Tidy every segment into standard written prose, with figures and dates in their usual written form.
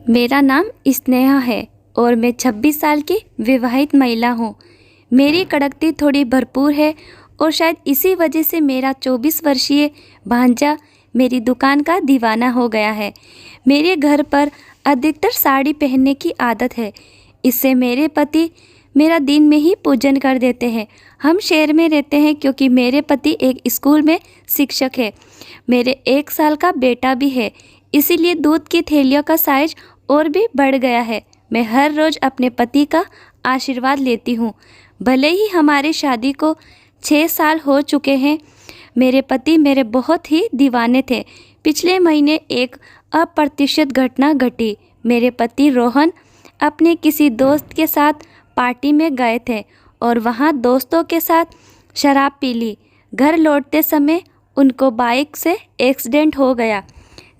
मेरा नाम स्नेहा है और मैं 26 साल की विवाहित महिला हूँ। मेरी कड़कती थोड़ी भरपूर है और शायद इसी वजह से मेरा 24 वर्षीय भांजा मेरी दुकान का दीवाना हो गया है। मेरे घर पर अधिकतर साड़ी पहनने की आदत है। इससे मेरे पति मेरा दिन में ही पूजन कर देते हैं। हम शहर में रहते हैं क्योंकि मेरे पति एक स्कूल में शिक्षक है। मेरे 1 साल का बेटा भी है, इसीलिए दूध की थैलियों का साइज और भी बढ़ गया है। मैं हर रोज़ अपने पति का आशीर्वाद लेती हूँ। भले ही हमारी शादी को 6 साल हो चुके हैं, मेरे पति मेरे बहुत ही दीवाने थे। पिछले महीने एक अप्रत्याशित घटना घटी। मेरे पति रोहन अपने किसी दोस्त के साथ पार्टी में गए थे और वहाँ दोस्तों के साथ शराब पी ली। घर लौटते समय उनको बाइक से एक्सीडेंट हो गया,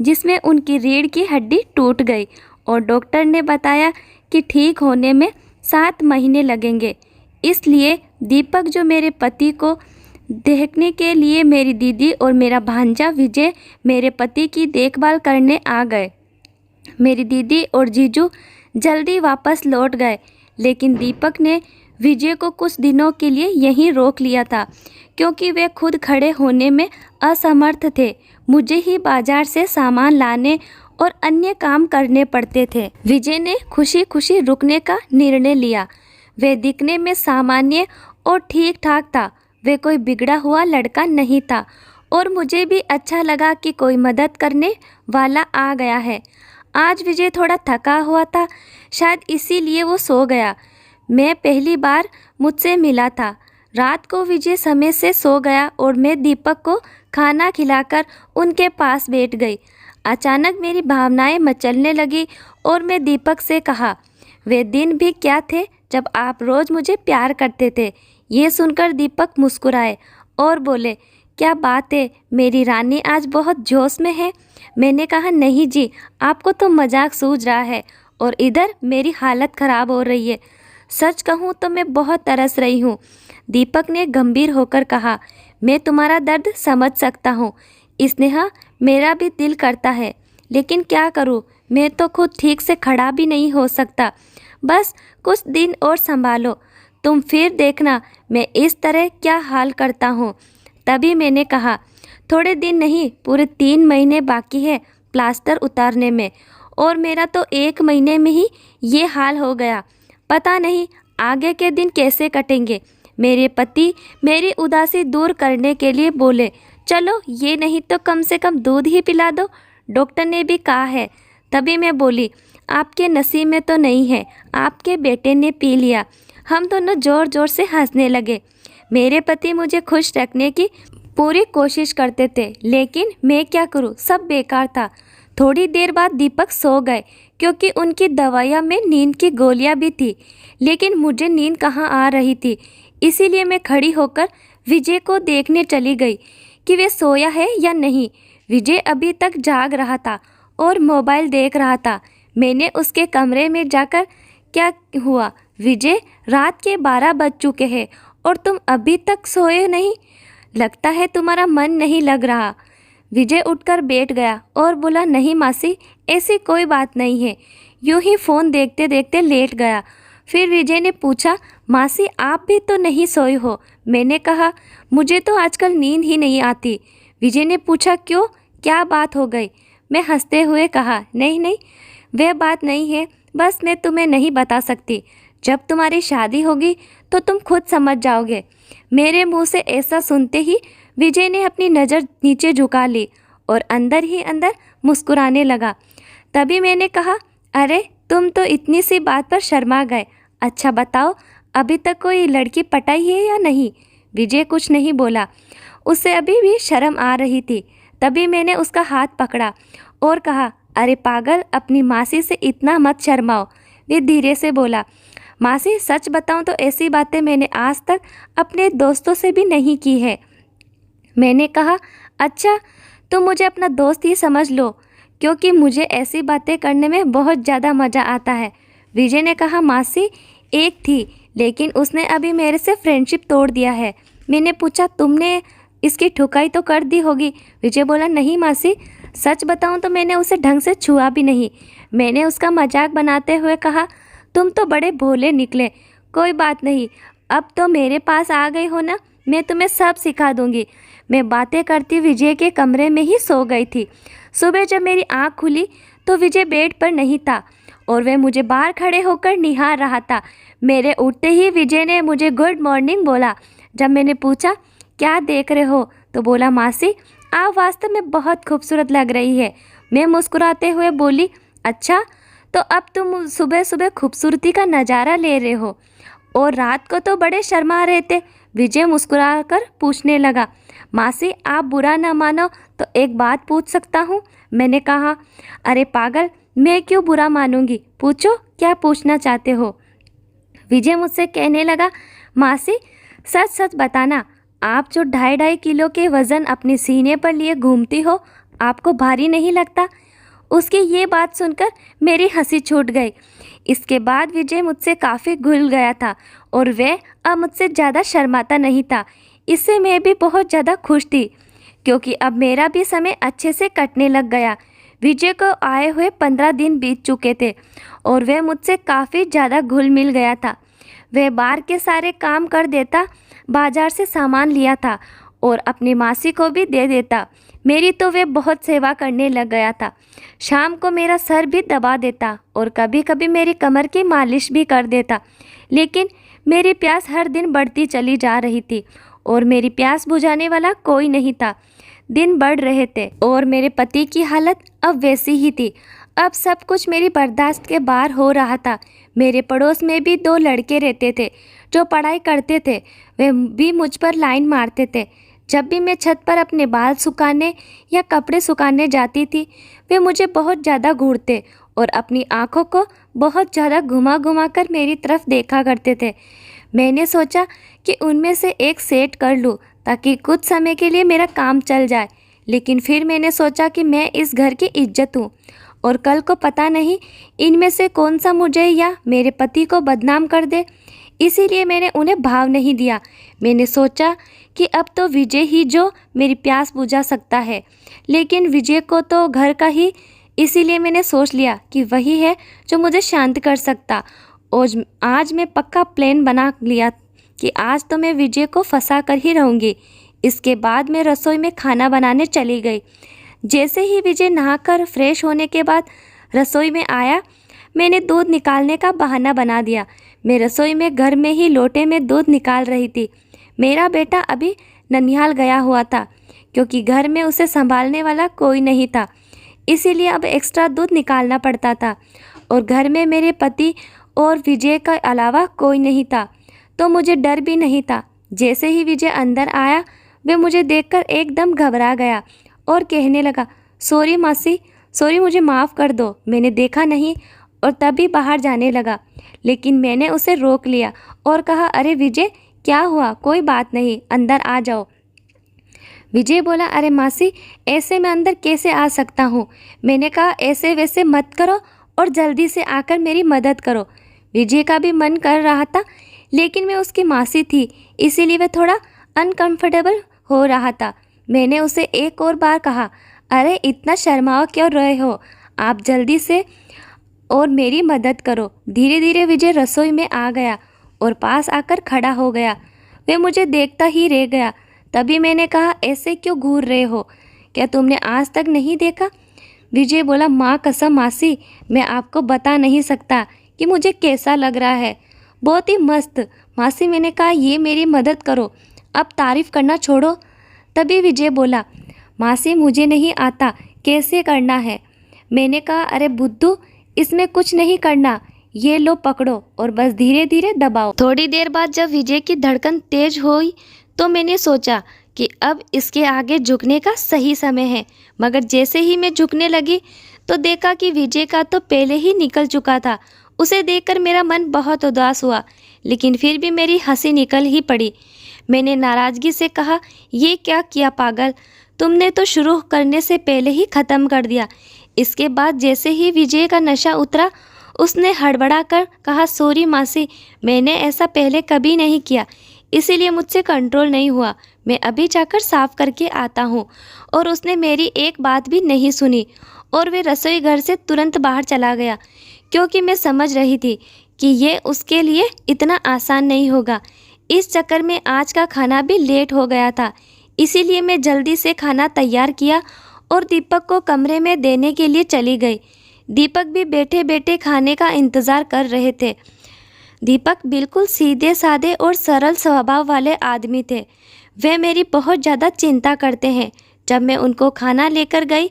जिसमें उनकी रीढ़ की हड्डी टूट गई और डॉक्टर ने बताया कि ठीक होने में 7 महीने लगेंगे। इसलिए दीपक, जो मेरे पति को देखने के लिए मेरी दीदी और मेरा भांजा विजय मेरे पति की देखभाल करने आ गए। मेरी दीदी और जीजू जल्दी वापस लौट गए, लेकिन दीपक ने विजय को कुछ दिनों के लिए यहीं रोक लिया था क्योंकि वे खुद खड़े होने में असमर्थ थे। मुझे ही बाजार से सामान लाने और अन्य काम करने पड़ते थे। विजय ने खुशी खुशी रुकने का निर्णय लिया। वे दिखने में सामान्य और ठीक ठाक था। वे कोई बिगड़ा हुआ लड़का नहीं था और मुझे भी अच्छा लगा कि कोई मदद करने वाला आ गया है। आज विजय थोड़ा थका हुआ था, शायद इसीलिए वो सो गया। मैं पहली बार मुझसे मिला था। रात को विजय समय से सो गया और मैं दीपक को खाना खिलाकर उनके पास बैठ गई। अचानक मेरी भावनाएं मचलने लगी और मैं दीपक से कहा, वे दिन भी क्या थे जब आप रोज़ मुझे प्यार करते थे। ये सुनकर दीपक मुस्कुराए और बोले, क्या बात है, मेरी रानी आज बहुत जोश में है। मैंने कहा, नहीं जी, आपको तो मजाक सूझ रहा है और इधर मेरी हालत ख़राब हो रही है। सच कहूँ तो मैं बहुत तरस रही हूँ। दीपक ने गंभीर होकर कहा, मैं तुम्हारा दर्द समझ सकता हूँ स्नेहा, मेरा भी दिल करता है, लेकिन क्या करूँ, मैं तो खुद ठीक से खड़ा भी नहीं हो सकता। बस कुछ दिन और संभालो, तुम फिर देखना मैं इस तरह क्या हाल करता हूँ। तभी मैंने कहा, थोड़े दिन नहीं, पूरे 3 महीने बाकी है प्लास्टर उतारने में और मेरा तो 1 महीने में ही ये हाल हो गया। पता नहीं आगे के दिन कैसे कटेंगे। मेरे पति मेरी उदासी दूर करने के लिए बोले, चलो ये नहीं तो कम से कम दूध ही पिला दो, डॉक्टर ने भी कहा है। तभी मैं बोली, आपके नसीब में तो नहीं है, आपके बेटे ने पी लिया। हम दोनों ज़ोर ज़ोर से हंसने लगे। मेरे पति मुझे खुश रखने की पूरी कोशिश करते थे, लेकिन मैं क्या करूं, सब बेकार था। थोड़ी देर बाद दीपक सो गए क्योंकि उनकी दवाइयाँ में नींद की गोलियां भी थी, लेकिन मुझे नींद कहाँ आ रही थी। इसीलिए मैं खड़ी होकर विजय को देखने चली गई कि वे सोया है या नहीं। विजय अभी तक जाग रहा था और मोबाइल देख रहा था। मैंने उसके कमरे में जाकर, क्या हुआ विजय, रात के 12 बज चुके हैं और तुम अभी तक सोए नहीं, लगता है तुम्हारा मन नहीं लग रहा। विजय उठकर बैठ गया और बोला, नहीं मासी, ऐसी कोई बात नहीं है। यूं ही फ़ोन देखते देखते लेट गया। फिर विजय ने पूछा, मासी आप भी तो नहीं सोई हो। मैंने कहा, मुझे तो आजकल नींद ही नहीं आती। विजय ने पूछा, क्यों, क्या बात हो गई। मैं हंसते हुए कहा, नहीं नहीं, वह बात नहीं है, बस मैं तुम्हें नहीं बता सकती। जब तुम्हारी शादी होगी तो तुम खुद समझ जाओगे। मेरे मुंह से ऐसा सुनते ही विजय ने अपनी नज़र नीचे झुका ली और अंदर ही अंदर मुस्कुराने लगा। तभी मैंने कहा, अरे तुम तो इतनी सी बात पर शर्मा गए। अच्छा बताओ, अभी तक कोई लड़की पटाई है या नहीं। विजय कुछ नहीं बोला, उसे अभी भी शर्म आ रही थी। तभी मैंने उसका हाथ पकड़ा और कहा, अरे पागल, अपनी मासी से इतना मत शर्माओ। वे धीरे से बोला, मासी सच बताऊं तो ऐसी बातें मैंने आज तक अपने दोस्तों से भी नहीं की है। मैंने कहा, अच्छा तुम मुझे अपना दोस्त ही समझ लो, क्योंकि मुझे ऐसी बातें करने में बहुत ज़्यादा मज़ा आता है। विजय ने कहा, मासी एक थी, लेकिन उसने अभी मेरे से फ्रेंडशिप तोड़ दिया है। मैंने पूछा, तुमने इसकी ठुकाई तो कर दी होगी। विजय बोला, नहीं मासी, सच बताऊं तो मैंने उसे ढंग से छुआ भी नहीं। मैंने उसका मजाक बनाते हुए कहा, तुम तो बड़े भोले निकले। कोई बात नहीं, अब तो मेरे पास आ गई हो ना, मैं तुम्हें सब सिखा दूंगी। मैं बातें करती विजय के कमरे में ही सो गई थी। सुबह जब मेरी आँख खुली तो विजय बेड पर नहीं था और वह मुझे बाहर खड़े होकर निहार रहा था। मेरे उठते ही विजय ने मुझे गुड मॉर्निंग बोला। जब मैंने पूछा क्या देख रहे हो तो बोला, मासी आप वास्तव में बहुत खूबसूरत लग रही है। मैं मुस्कुराते हुए बोली, अच्छा तो अब तुम सुबह सुबह खूबसूरती का नज़ारा ले रहे हो और रात को तो बड़े शर्मा रहे थे। विजय मुस्कुराकर पूछने लगा, मासी आप बुरा न मानो तो एक बात पूछ सकता हूँ? मैंने कहा, अरे पागल, मैं क्यों बुरा मानूंगी, पूछो क्या पूछना चाहते हो। विजय मुझसे कहने लगा, मासी सच सच बताना, आप जो 2.5 किलो के वज़न अपने सीने पर लिए घूमती हो, आपको भारी नहीं लगता? उसकी ये बात सुनकर मेरी हंसी छूट गई। इसके बाद विजय मुझसे काफ़ी घुल गया था और वह अब मुझसे ज़्यादा शर्माता नहीं था। इससे मैं भी बहुत ज़्यादा खुश थी क्योंकि अब मेरा भी समय अच्छे से कटने लग गया। विजय को आए हुए 15 दिन बीत चुके थे और वह मुझसे काफ़ी ज़्यादा घुल मिल गया था। वह बाहर के सारे काम कर देता, बाजार से सामान लिया था और अपनी मासी को भी दे देता। मेरी तो वह बहुत सेवा करने लग गया था। शाम को मेरा सर भी दबा देता और कभी कभी मेरी कमर की मालिश भी कर देता। लेकिन मेरी प्यास हर दिन बढ़ती चली जा रही थी और मेरी प्यास बुझाने वाला कोई नहीं था। दिन बढ़ रहे थे और मेरे पति की हालत अब वैसी ही थी। अब सब कुछ मेरी बर्दाश्त के बाहर हो रहा था। मेरे पड़ोस में भी 2 लड़के रहते थे जो पढ़ाई करते थे। वे भी मुझ पर लाइन मारते थे। जब भी मैं छत पर अपने बाल सुखाने या कपड़े सुखाने जाती थी, वे मुझे बहुत ज़्यादा घूरते और अपनी आँखों को बहुत ज़्यादा घुमा घुमा कर मेरी तरफ देखा करते थे। मैंने सोचा कि उनमें से एक सेट कर लूँ ताकि कुछ समय के लिए मेरा काम चल जाए। लेकिन फिर मैंने सोचा कि मैं इस घर की इज्जत हूँ और कल को पता नहीं इनमें से कौन सा मुझे या मेरे पति को बदनाम कर दे। इसीलिए मैंने उन्हें भाव नहीं दिया। मैंने सोचा कि अब तो विजय ही जो मेरी प्यास बुझा सकता है, लेकिन विजय को तो घर का ही, इसीलिए मैंने सोच लिया कि वही है जो मुझे शांत कर सकता। और आज मैं पक्का प्लान बना लिया कि आज तो मैं विजय को फंसा कर ही रहूँगी। इसके बाद मैं रसोई में खाना बनाने चली गई। जैसे ही विजय नहाकर फ्रेश होने के बाद रसोई में आया, मैंने दूध निकालने का बहाना बना दिया। मैं रसोई में घर में ही लोटे में दूध निकाल रही थी। मेरा बेटा अभी ननिहाल गया हुआ था क्योंकि घर में उसे संभालने वाला कोई नहीं था, इसीलिए अब एक्स्ट्रा दूध निकालना पड़ता था और घर में मेरे पति और विजय का अलावा कोई नहीं था, तो मुझे डर भी नहीं था। जैसे ही विजय अंदर आया, वह मुझे देखकर एकदम घबरा गया और कहने लगा, सॉरी मासी, सॉरी, मुझे माफ़ कर दो, मैंने देखा नहीं, और तभी बाहर जाने लगा। लेकिन मैंने उसे रोक लिया और कहा, अरे विजय क्या हुआ, कोई बात नहीं, अंदर आ जाओ। विजय बोला, अरे मासी ऐसे मैं अंदर कैसे आ सकता हूँ। मैंने कहा, ऐसे वैसे मत करो और जल्दी से आकर मेरी मदद करो। विजय का भी मन कर रहा था, लेकिन मैं उसकी मासी थी, इसीलिए वह थोड़ा अनकंफर्टेबल हो रहा था। मैंने उसे एक और बार कहा, अरे इतना शर्माओ क्यों रहे हो, आप जल्दी से और मेरी मदद करो। धीरे धीरे विजय रसोई में आ गया और पास आकर खड़ा हो गया। वह मुझे देखता ही रह गया। तभी मैंने कहा, ऐसे क्यों घूर रहे हो, क्या तुमने आज तक नहीं देखा? विजय बोला, माँ कसम मासी, मैं आपको बता नहीं सकता कि मुझे कैसा लग रहा है, बहुत ही मस्त। मासी, मैंने कहा, ये मेरी मदद करो, अब तारीफ़ करना छोड़ो। तभी विजय बोला, मासी मुझे नहीं आता कैसे करना है। मैंने कहा, अरे बुद्धू, इसमें कुछ नहीं करना, ये लो पकड़ो और बस धीरे धीरे दबाओ। थोड़ी देर बाद जब विजय की धड़कन तेज हुई तो मैंने सोचा कि अब इसके आगे झुकने का सही समय है। मगर जैसे ही मैं झुकने लगी तो देखा कि विजय का तो पहले ही निकल चुका था। उसे देखकर मेरा मन बहुत उदास हुआ, लेकिन फिर भी मेरी हंसी निकल ही पड़ी। मैंने नाराज़गी से कहा, ये क्या किया पागल, तुमने तो शुरू करने से पहले ही ख़त्म कर दिया। इसके बाद जैसे ही विजय का नशा उतरा, उसने हड़बड़ा कर कहा, सॉरी मासी, मैंने ऐसा पहले कभी नहीं किया, इसीलिए मुझसे कंट्रोल नहीं हुआ। मैं अभी जाकर साफ करके आता हूँ। और उसने मेरी एक बात भी नहीं सुनी और वे रसोई घर से तुरंत बाहर चला गया, क्योंकि मैं समझ रही थी कि ये उसके लिए इतना आसान नहीं होगा। इस चक्कर में आज का खाना भी लेट हो गया था, इसीलिए मैं जल्दी से खाना तैयार किया और दीपक को कमरे में देने के लिए चली गई। दीपक भी बैठे बैठे खाने का इंतज़ार कर रहे थे। दीपक बिल्कुल सीधे साधे और सरल स्वभाव वाले आदमी थे। वे मेरी बहुत ज़्यादा चिंता करते हैं। जब मैं उनको खाना लेकर गई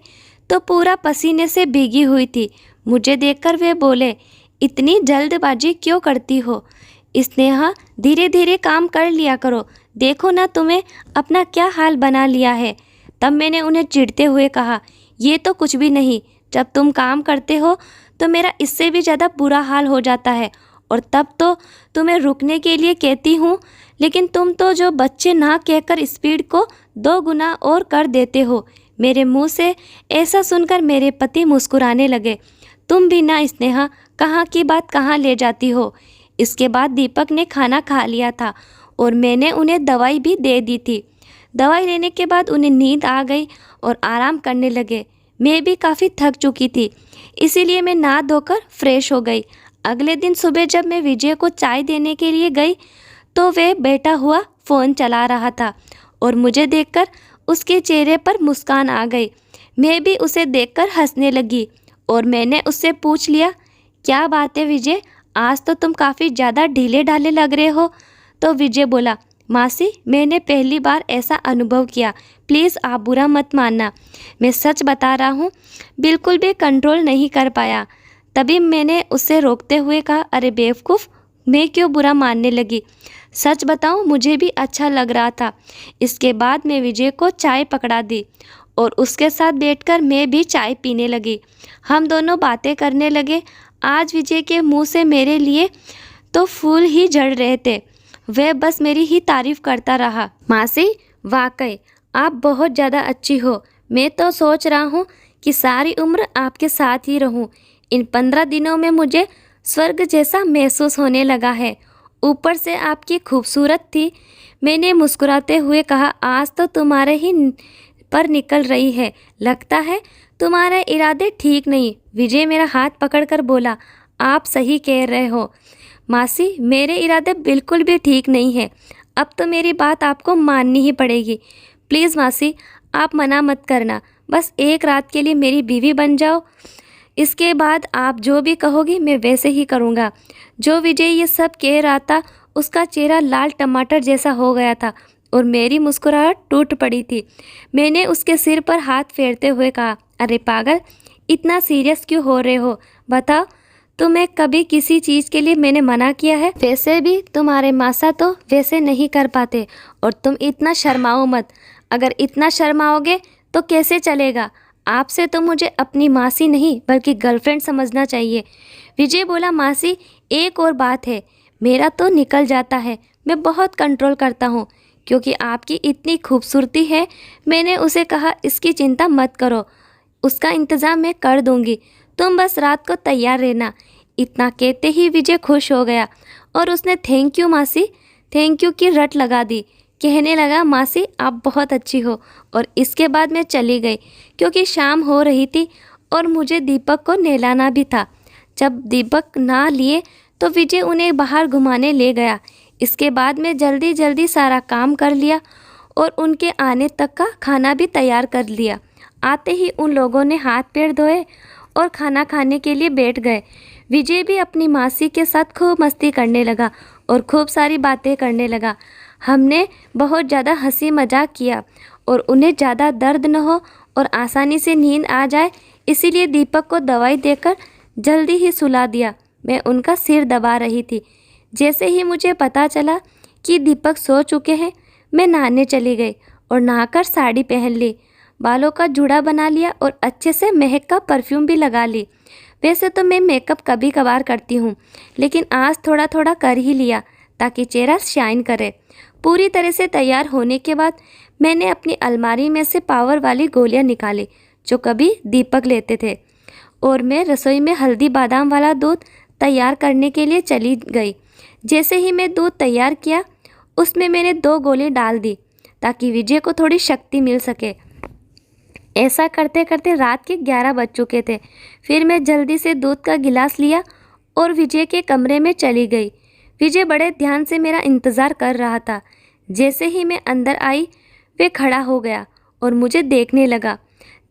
तो पूरा पसीने से भीगी हुई थी। मुझे देखकर वे बोले, इतनी जल्दबाजी क्यों करती हो स्नेहा, धीरे धीरे काम कर लिया करो, देखो ना तुम्हें अपना क्या हाल बना लिया है। तब मैंने उन्हें चिढ़ते हुए कहा, ये तो कुछ भी नहीं, जब तुम काम करते हो तो मेरा इससे भी ज़्यादा बुरा हाल हो जाता है, और तब तो तुम्हें रुकने के लिए कहती हूँ, लेकिन तुम तो जो बच्चे ना कहकर स्पीड को 2 गुना और कर देते हो। मेरे मुंह से ऐसा सुनकर मेरे पति मुस्कुराने लगे। तुम भी ना स्नेहा, कहाँ की बात कहाँ ले जाती हो। इसके बाद दीपक ने खाना खा लिया था और मैंने उन्हें दवाई भी दे दी थी। दवाई लेने के बाद उन्हें नींद आ गई और आराम करने लगे। मैं भी काफ़ी थक चुकी थी, इसीलिए मैं नहा धोकर फ्रेश हो गई। अगले दिन सुबह जब मैं विजय को चाय देने के लिए गई तो वह बैठा हुआ फ़ोन चला रहा था और मुझे देखकर उसके चेहरे पर मुस्कान आ गई। मैं भी उसे देखकर हंसने लगी और मैंने उससे पूछ लिया, क्या बात है विजय, आज तो तुम काफ़ी ज़्यादा ढीले ढाले लग रहे हो। तो विजय बोला, मासी मैंने पहली बार ऐसा अनुभव किया, प्लीज़ आप बुरा मत मानना। मैं सच बता रहा हूँ, बिल्कुल भी कंट्रोल नहीं कर पाया। तभी मैंने उससे रोकते हुए कहा, अरे बेवकूफ़, मैं क्यों बुरा मानने लगी। सच बताऊँ, मुझे भी अच्छा लग रहा था। इसके बाद मैं विजय को चाय पकड़ा दी और उसके साथ बैठकर मैं भी चाय पीने लगी। हम दोनों बातें करने लगे। आज विजय के मुंह से मेरे लिए तो फूल ही झड़ रहे थे। वह बस मेरी ही तारीफ करता रहा। मासी, वाकई आप बहुत ज़्यादा अच्छी हो। मैं तो सोच रहा हूँ कि सारी उम्र आपके साथ ही रहूँ। इन 15 दिनों में मुझे स्वर्ग जैसा महसूस होने लगा है। ऊपर से आपकी खूबसूरत थी। मैंने मुस्कुराते हुए कहा, आज तो तुम्हारे ही पर निकल रही है, लगता है तुम्हारे इरादे ठीक नहीं। विजय मेरा हाथ पकड़कर बोला, आप सही कह रहे हो मासी, मेरे इरादे बिल्कुल भी ठीक नहीं है। अब तो मेरी बात आपको माननी ही पड़ेगी। प्लीज़ मासी, आप मना मत करना, बस एक रात के लिए मेरी बीवी बन जाओ। इसके बाद आप जो भी कहोगी मैं वैसे ही करूँगा। जो विजय ये सब कह रहा था उसका चेहरा लाल टमाटर जैसा हो गया था और मेरी मुस्कुराहट टूट पड़ी थी। मैंने उसके सिर पर हाथ फेरते हुए कहा, अरे पागल, इतना सीरियस क्यों हो रहे हो, बताओ तुम्हें कभी किसी चीज़ के लिए मैंने मना किया है। वैसे भी तुम्हारे मासा तो वैसे नहीं कर पाते, और तुम इतना शर्माओ मत। अगर इतना शर्माओगे तो कैसे चलेगा। आपसे तो मुझे अपनी मासी नहीं बल्कि गर्लफ्रेंड समझना चाहिए। विजय बोला, मासी एक और बात है, मेरा तो निकल जाता है, मैं बहुत कंट्रोल करता हूँ क्योंकि आपकी इतनी खूबसूरती है। मैंने उसे कहा, इसकी चिंता मत करो, उसका इंतज़ाम मैं कर दूँगी, तुम बस रात को तैयार रहना। इतना कहते ही विजय खुश हो गया और उसने थैंक यू मासी, थैंक यू की रट लगा दी। कहने लगा, मासी आप बहुत अच्छी हो। और इसके बाद मैं चली गई क्योंकि शाम हो रही थी और मुझे दीपक को नहलाना भी था। जब दीपक नहा लिए तो विजय उन्हें बाहर घुमाने ले गया। इसके बाद मैं जल्दी जल्दी सारा काम कर लिया और उनके आने तक का खाना भी तैयार कर लिया। आते ही उन लोगों ने हाथ पैर धोए और खाना खाने के लिए बैठ गए। विजय भी अपनी मासी के साथ खूब मस्ती करने लगा और खूब सारी बातें करने लगा। हमने बहुत ज़्यादा हंसी मजाक किया और उन्हें ज़्यादा दर्द न हो और आसानी से नींद आ जाए, इसीलिए दीपक को दवाई देकर जल्दी ही सुला दिया। मैं उनका सिर दबा रही थी। जैसे ही मुझे पता चला कि दीपक सो चुके हैं, मैं नहाने चली गई और नहाकर साड़ी पहन ली, बालों का जूड़ा बना लिया और अच्छे से महक का परफ्यूम भी लगा ली। वैसे तो मैं मेकअप कभी कभार करती हूँ, लेकिन आज थोड़ा थोड़ा कर ही लिया ताकि चेहरा शाइन करे। पूरी तरह से तैयार होने के बाद मैंने अपनी अलमारी में से पावर वाली गोलियाँ निकाली जो कभी दीपक लेते थे, और मैं रसोई में हल्दी बादाम वाला दूध तैयार करने के लिए चली गई। जैसे ही मैं दूध तैयार किया उसमें मैंने 2 गोली डाल दी। ताकि विजय को थोड़ी शक्ति मिल सके। ऐसा करते करते रात के 11 बज चुके थे। फिर मैं जल्दी से दूध का गिलास लिया और विजय के कमरे में चली गई। विजय बड़े ध्यान से मेरा इंतज़ार कर रहा था। जैसे ही मैं अंदर आई, वे खड़ा हो गया और मुझे देखने लगा।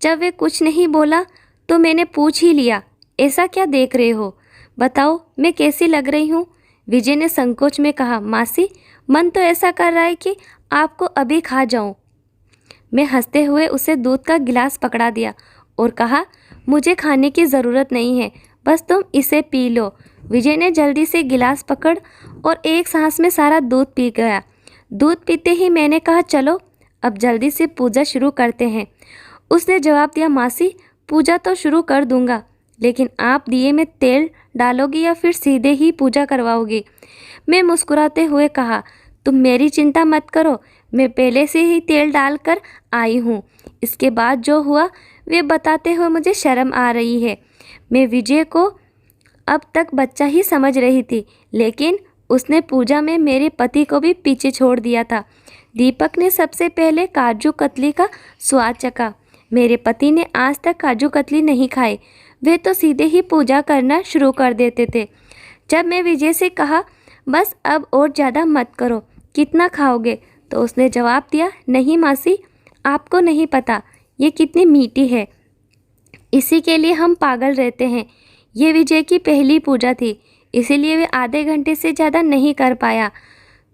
जब वे कुछ नहीं बोला तो मैंने पूछ ही लिया, ऐसा क्या देख रहे हो? बताओ मैं कैसी लग रही हूँ? विजय ने संकोच में कहा, मासी, मन तो ऐसा कर रहा है कि आपको अभी खा जाऊँ। मैं हंसते हुए उसे दूध का गिलास पकड़ा दिया और कहा, मुझे खाने की ज़रूरत नहीं है, बस तुम इसे पी लो। विजय ने जल्दी से गिलास पकड़ और एक सांस में सारा दूध पी गया। दूध पीते ही मैंने कहा, चलो अब जल्दी से पूजा शुरू करते हैं। उसने जवाब दिया, मासी, पूजा तो शुरू कर दूंगा, लेकिन आप दिए में तेल डालोगी या फिर सीधे ही पूजा करवाओगी? मैं मुस्कुराते हुए कहा, तुम मेरी चिंता मत करो, मैं पहले से ही तेल डालकर आई हूँ। इसके बाद जो हुआ वे बताते हुए मुझे शर्म आ रही है। मैं विजय को अब तक बच्चा ही समझ रही थी, लेकिन उसने पूजा में मेरे पति को भी पीछे छोड़ दिया था। दीपक ने सबसे पहले काजू कतली का स्वाद चखा। मेरे पति ने आज तक काजू कतली नहीं खाए। वे तो सीधे ही पूजा करना शुरू कर देते थे। जब मैं विजय से कहा, बस अब और ज़्यादा मत करो, कितना खाओगे? तो उसने जवाब दिया, नहीं मासी, आपको नहीं पता ये कितनी मीठी है, इसी के लिए हम पागल रहते हैं। ये विजय की पहली पूजा थी, इसीलिए वे आधे घंटे से ज़्यादा नहीं कर पाया,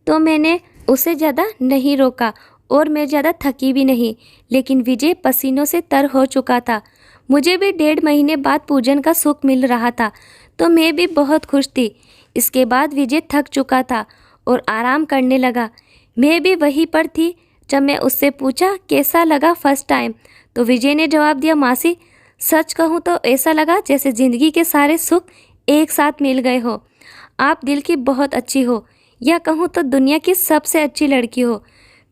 तो मैंने उसे ज़्यादा नहीं रोका और मैं ज़्यादा थकी भी नहीं। लेकिन विजय पसीनों से तर हो चुका था। मुझे भी 1.5 महीने बाद पूजन का सुख मिल रहा था, तो मैं भी बहुत खुश थी। इसके बाद विजय थक चुका था और आराम करने लगा। मैं भी वहीं पर थी। जब मैं उससे पूछा कैसा लगा फर्स्ट टाइम, तो विजय ने जवाब दिया, मासी, सच कहूँ तो ऐसा लगा जैसे ज़िंदगी के सारे सुख एक साथ मिल गए हो। आप दिल की बहुत अच्छी हो, या कहूँ तो दुनिया की सबसे अच्छी लड़की हो।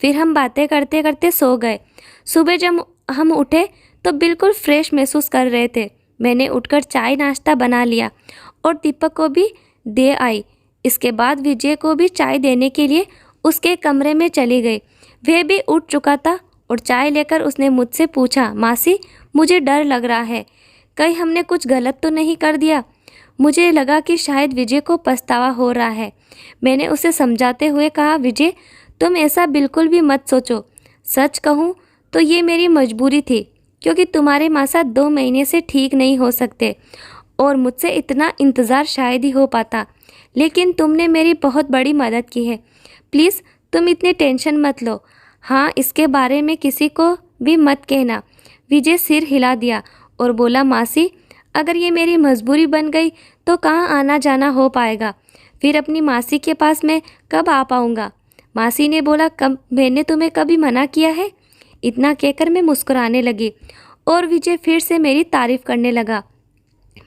फिर हम बातें करते करते सो गए। सुबह जब हम उठे तो बिल्कुल फ्रेश महसूस कर रहे थे। मैंने उठकर चाय नाश्ता बना लिया और दीपक को भी दे आई। इसके बाद विजय को भी चाय देने के लिए उसके कमरे में चली गई। वह भी उठ चुका था और चाय लेकर उसने मुझसे पूछा, मासी, मुझे डर लग रहा है, कहीं हमने कुछ गलत तो नहीं कर दिया? मुझे लगा कि शायद विजय को पछतावा हो रहा है। मैंने उसे समझाते हुए कहा, विजय, तुम ऐसा बिल्कुल भी मत सोचो। सच कहूँ तो ये मेरी मजबूरी थी, क्योंकि तुम्हारे मासा 2 महीने से ठीक नहीं हो सकते और मुझसे इतना इंतज़ार शायद ही हो पाता, लेकिन तुमने मेरी बहुत बड़ी मदद की है। प्लीज़ तुम इतनी टेंशन मत लो। हाँ, इसके बारे में किसी को भी मत कहना। विजय सिर हिला दिया और बोला, मासी, अगर ये मेरी मजबूरी बन गई तो कहाँ आना जाना हो पाएगा? फिर अपनी मासी के पास मैं कब आ पाऊँगा? मासी ने बोला, कब मैंने तुम्हें कभी मना किया है? इतना कहकर मैं मुस्कुराने लगी और विजय फिर से मेरी तारीफ़ करने लगा।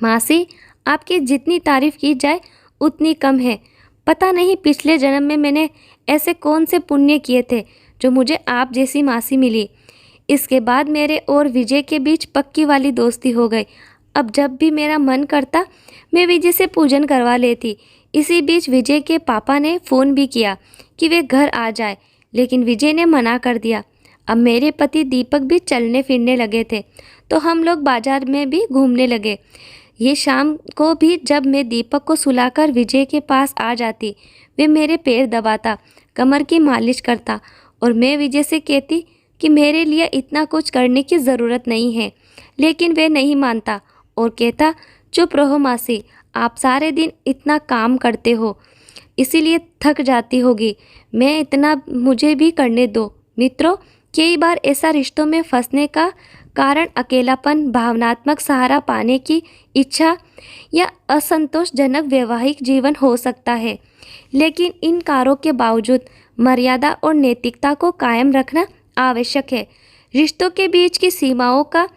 मासी, आपकी जितनी तारीफ़ की जाए उतनी कम है। पता नहीं पिछले जन्म में मैंने ऐसे कौन से पुण्य किए थे जो मुझे आप जैसी मासी मिली। इसके बाद मेरे और विजय के बीच पक्की वाली दोस्ती हो गई। अब जब भी मेरा मन करता मैं विजय से पूजन करवा लेती। इसी बीच विजय के पापा ने फ़ोन भी किया कि वे घर आ जाए, लेकिन विजय ने मना कर दिया। अब मेरे पति दीपक भी चलने फिरने लगे थे, तो हम लोग बाज़ार में भी घूमने लगे। ये शाम को भी जब मैं दीपक को सुलाकर विजय के पास आ जाती, वे मेरे पैर दबाता, कमर की मालिश करता और मैं विजय से कहती कि मेरे लिए इतना कुछ करने की ज़रूरत नहीं है, लेकिन वे नहीं मानता और कहता, चुप रहो मासी, आप सारे दिन इतना काम करते हो, इसीलिए थक जाती होगी। मैं इतना मुझे भी करने दो। मित्रों, कई बार ऐसा रिश्तों में फंसने का कारण अकेलापन, भावनात्मक सहारा पाने की इच्छा या असंतोषजनक वैवाहिक जीवन हो सकता है, लेकिन इन कारणों के बावजूद मर्यादा और नैतिकता को कायम रखना आवश्यक है। रिश्तों के बीच की सीमाओं का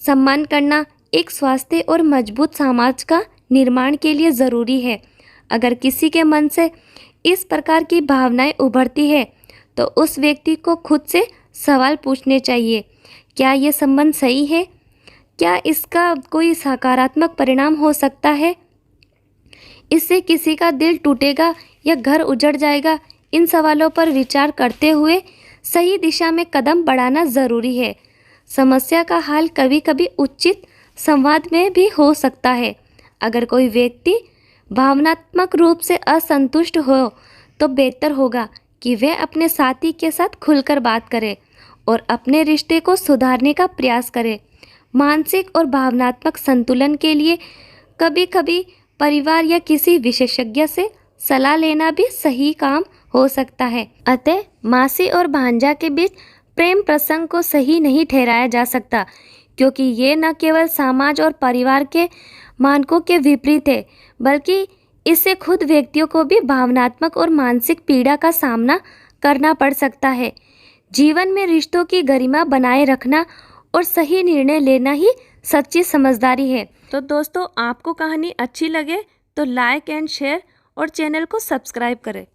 सम्मान करना एक स्वस्थ और मजबूत समाज का निर्माण के लिए ज़रूरी है। अगर किसी के मन से इस प्रकार की भावनाएं उभरती है, तो उस व्यक्ति को खुद से सवाल पूछने चाहिए, क्या ये संबंध सही है? क्या इसका कोई सकारात्मक परिणाम हो सकता है? इससे किसी का दिल टूटेगा या घर उजड़ जाएगा? इन सवालों पर विचार करते हुए सही दिशा में कदम बढ़ाना ज़रूरी है। समस्या का हल कभी कभी उचित संवाद में भी हो सकता है। अगर कोई व्यक्ति भावनात्मक रूप से असंतुष्ट हो तो बेहतर होगा कि वह अपने साथी के साथ खुलकर बात करे और अपने रिश्ते को सुधारने का प्रयास करे। मानसिक और भावनात्मक संतुलन के लिए कभी कभी परिवार या किसी विशेषज्ञ से सलाह लेना भी सही काम हो सकता है। अतः मासी और भांजा के बीच प्रेम प्रसंग को सही नहीं ठहराया जा सकता, क्योंकि ये न केवल समाज और परिवार के मानकों के विपरीत है, बल्कि इससे खुद व्यक्तियों को भी भावनात्मक और मानसिक पीड़ा का सामना करना पड़ सकता है। जीवन में रिश्तों की गरिमा बनाए रखना और सही निर्णय लेना ही सच्ची समझदारी है। तो दोस्तों, आपको कहानी अच्छी लगे तो लाइक एंड शेयर और चैनल को सब्सक्राइब करें।